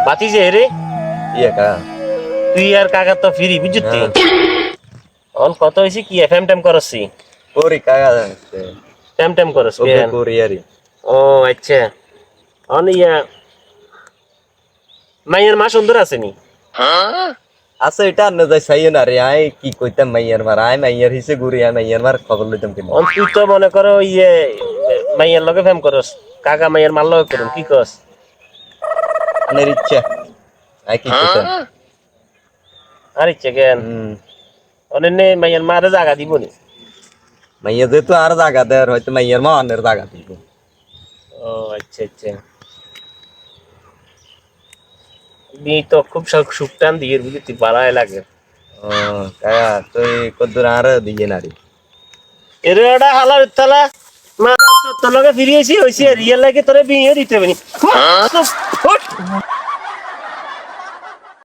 বাতি যে রে ইয়ে কা তুই আর কাকা তো ফিরি বুঝতি অন কত হইছে কি এফএম টাইম করছি কোরি কাকা টাইম করছ ওকে কেন কোরি আরি ও আচ্ছা অন ইয়া মাইয়ের মা সুন্দর আছে নি আছে এটা না যাই সাই না রে আই কি কইতাম মাইয়ার মার আই মাইয়ার হিসে ঘুরি আই মাইয়ার মার খবর লইতাম কিনা অন তুই তো মনে করো ইয়ে মাইয়ের লগে ফেম করস কাকা মাইয়ের মার লগে করুম কি কস আনের ইচ্ছা আই কি কইতাম আর ইচ্ছে কেন অনেনে মাইয়ের মারে জায়গা দিব নি মাইয়া যেহেতু আর জায়গা দেয় হয়তো মাইয়ার মা অন্যের জায়গা দিব ও আচ্ছা আচ্ছা নি তো খুব সুখ টান দিয়ে বুঝতি বাড়ায় লাগে ও কাকা তুই কদ্দুর আর দিয়ে না রে এর এটা হালার তালা মা তোর লগে ফিরিয়েছি হইছে রিয়েল লাগে তোরে বিয়ে দিতে পারি